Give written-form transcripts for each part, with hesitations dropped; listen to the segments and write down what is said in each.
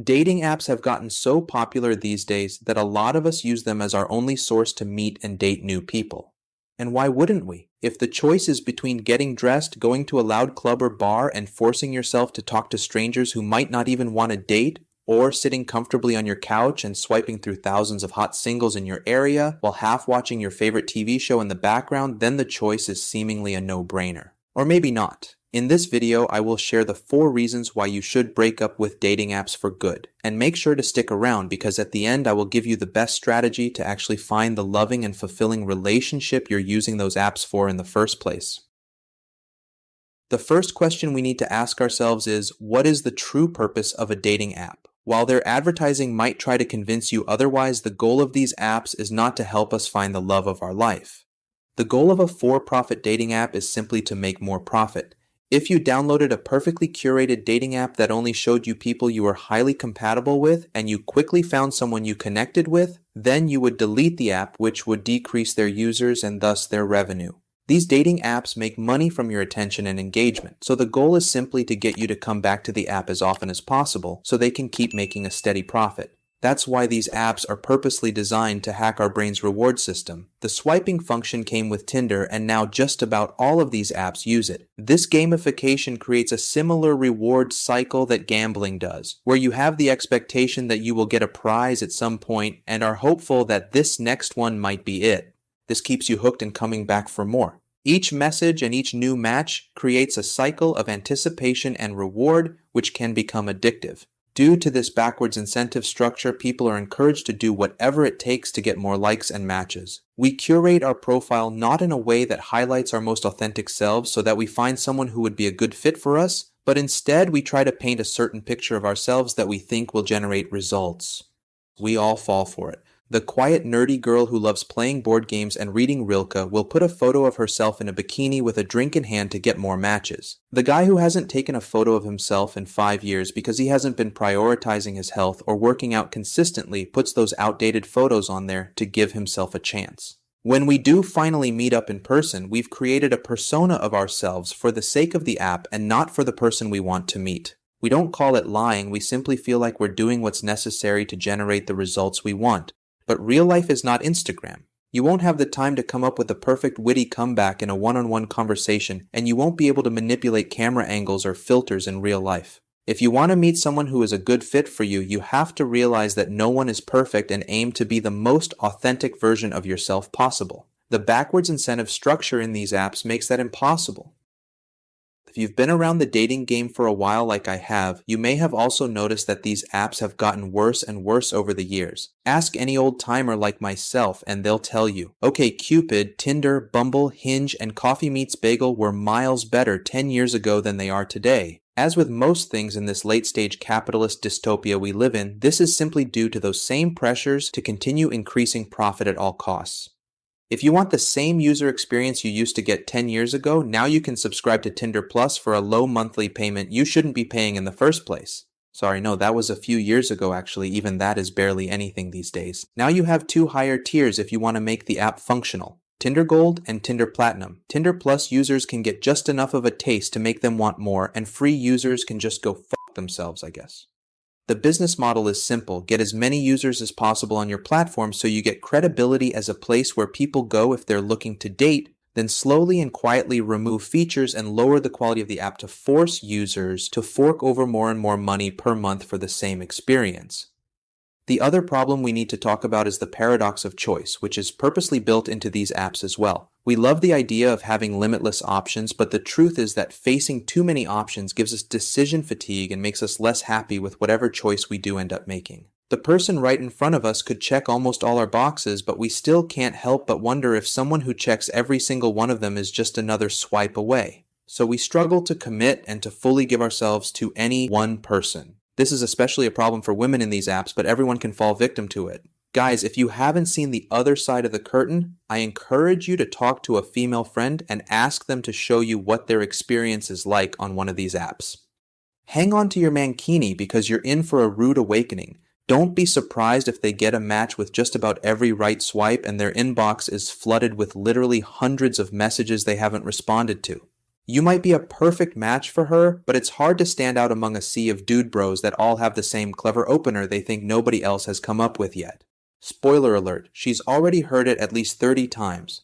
Dating apps have gotten so popular these days that a lot of us use them as our only source to meet and date new people. And why wouldn't we? If the choice is between getting dressed, going to a loud club or bar, and forcing yourself to talk to strangers who might not even want to date, or sitting comfortably on your couch and swiping through thousands of hot singles in your area while half watching your favorite TV show in the background, then the choice is seemingly a no-brainer. Or maybe not. In this video, I will share the 4 reasons why you should break up with dating apps for good. And make sure to stick around because at the end I will give you the best strategy to actually find the loving and fulfilling relationship you're using those apps for in the first place. The first question we need to ask ourselves is, what is the true purpose of a dating app? While their advertising might try to convince you otherwise, the goal of these apps is not to help us find the love of our life. The goal of a for-profit dating app is simply to make more profit. If you downloaded a perfectly curated dating app that only showed you people you were highly compatible with and you quickly found someone you connected with, then you would delete the app, which would decrease their users and thus their revenue. These dating apps make money from your attention and engagement, so the goal is simply to get you to come back to the app as often as possible so they can keep making a steady profit. That's why these apps are purposely designed to hack our brain's reward system. The swiping function came with Tinder, and now just about all of these apps use it. This gamification creates a similar reward cycle that gambling does, where you have the expectation that you will get a prize at some point and are hopeful that this next one might be it. This keeps you hooked and coming back for more. Each message and each new match creates a cycle of anticipation and reward, which can become addictive. Due to this backwards incentive structure, people are encouraged to do whatever it takes to get more likes and matches. We curate our profile not in a way that highlights our most authentic selves so that we find someone who would be a good fit for us, but instead we try to paint a certain picture of ourselves that we think will generate results. We all fall for it. The quiet, nerdy girl who loves playing board games and reading Rilke will put a photo of herself in a bikini with a drink in hand to get more matches. The guy who hasn't taken a photo of himself in 5 years because he hasn't been prioritizing his health or working out consistently puts those outdated photos on there to give himself a chance. When we do finally meet up in person, we've created a persona of ourselves for the sake of the app and not for the person we want to meet. We don't call it lying, we simply feel like we're doing what's necessary to generate the results we want. But real life is not Instagram. You won't have the time to come up with a perfect witty comeback in a one-on-one conversation, and you won't be able to manipulate camera angles or filters in real life. If you want to meet someone who is a good fit for you, you have to realize that no one is perfect and aim to be the most authentic version of yourself possible. The backwards incentive structure in these apps makes that impossible. If you've been around the dating game for a while like I have, you may have also noticed that these apps have gotten worse and worse over the years. Ask any old timer like myself and they'll tell you, okay, Cupid, Tinder, Bumble, Hinge, and Coffee Meets Bagel were miles better 10 years ago than they are today. As with most things in this late-stage capitalist dystopia we live in, this is simply due to those same pressures to continue increasing profit at all costs. If you want the same user experience you used to get 10 years ago, now you can subscribe to Tinder Plus for a low monthly payment you shouldn't be paying in the first place. Sorry, no, that was a few years ago actually, even that is barely anything these days. Now you have 2 higher tiers if you want to make the app functional. Tinder Gold and Tinder Platinum. Tinder Plus users can get just enough of a taste to make them want more, and free users can just go fuck themselves, I guess. The business model is simple. Get as many users as possible on your platform so you get credibility as a place where people go if they're looking to date, then slowly and quietly remove features and lower the quality of the app to force users to fork over more and more money per month for the same experience. The other problem we need to talk about is the paradox of choice, which is purposely built into these apps as well. We love the idea of having limitless options, but the truth is that facing too many options gives us decision fatigue and makes us less happy with whatever choice we do end up making. The person right in front of us could check almost all our boxes, but we still can't help but wonder if someone who checks every single one of them is just another swipe away. So we struggle to commit and to fully give ourselves to any one person. This is especially a problem for women in these apps, but everyone can fall victim to it. Guys, if you haven't seen the other side of the curtain, I encourage you to talk to a female friend and ask them to show you what their experience is like on one of these apps. Hang on to your mankini because you're in for a rude awakening. Don't be surprised if they get a match with just about every right swipe and their inbox is flooded with literally hundreds of messages they haven't responded to. You might be a perfect match for her, but it's hard to stand out among a sea of dude bros that all have the same clever opener they think nobody else has come up with yet. Spoiler alert, she's already heard it at least 30 times.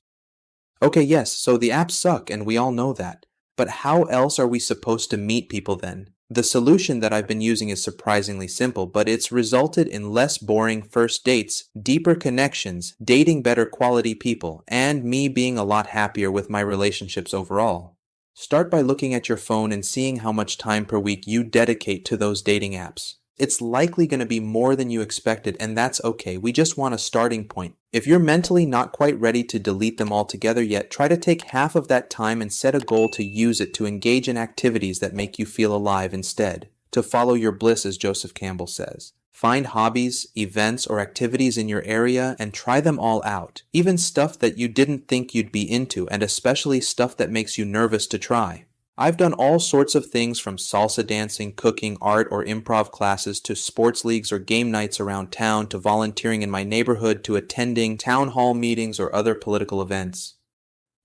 Okay, yes, so the apps suck, and we all know that. But how else are we supposed to meet people then? The solution that I've been using is surprisingly simple, but it's resulted in less boring first dates, deeper connections, dating better quality people, and me being a lot happier with my relationships overall. Start by looking at your phone and seeing how much time per week you dedicate to those dating apps. It's likely going to be more than you expected, and that's okay. We just want a starting point. If you're mentally not quite ready to delete them altogether yet, try to take half of that time and set a goal to use it to engage in activities that make you feel alive instead. To follow your bliss, as Joseph Campbell says. Find hobbies, events, or activities in your area and try them all out. Even stuff that you didn't think you'd be into, and especially stuff that makes you nervous to try. I've done all sorts of things from salsa dancing, cooking, art, or improv classes to sports leagues or game nights around town to volunteering in my neighborhood to attending town hall meetings or other political events.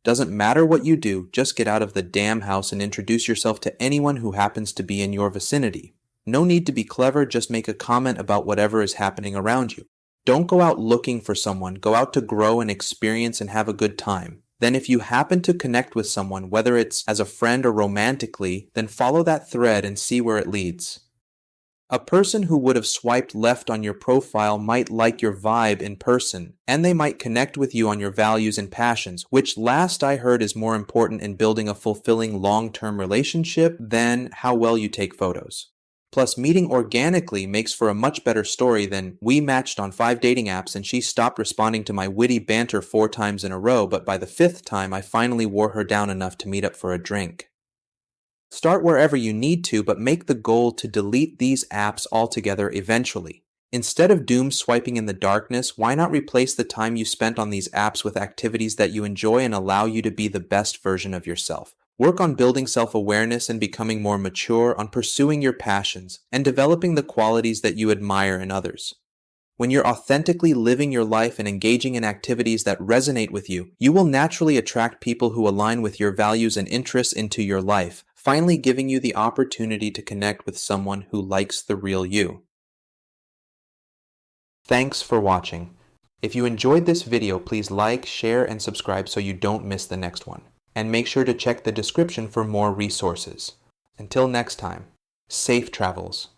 Doesn't matter what you do, just get out of the damn house and introduce yourself to anyone who happens to be in your vicinity. No need to be clever, just make a comment about whatever is happening around you. Don't go out looking for someone, go out to grow and experience and have a good time. Then if you happen to connect with someone, whether it's as a friend or romantically, then follow that thread and see where it leads. A person who would have swiped left on your profile might like your vibe in person, and they might connect with you on your values and passions, which last I heard is more important in building a fulfilling long-term relationship than how well you take photos. Plus, meeting organically makes for a much better story than we matched on 5 dating apps and she stopped responding to my witty banter 4 times in a row, but by the 5th time I finally wore her down enough to meet up for a drink. Start wherever you need to, but make the goal to delete these apps altogether eventually. Instead of doom swiping in the darkness, why not replace the time you spent on these apps with activities that you enjoy and allow you to be the best version of yourself? Work on building self-awareness and becoming more mature, on pursuing your passions, and developing the qualities that you admire in others. When you're authentically living your life and engaging in activities that resonate with you, you will naturally attract people who align with your values and interests into your life, finally giving you the opportunity to connect with someone who likes the real you. Thanks for watching. If you enjoyed this video, please like, share, and subscribe so you don't miss the next one. And make sure to check the description for more resources. Until next time, safe travels.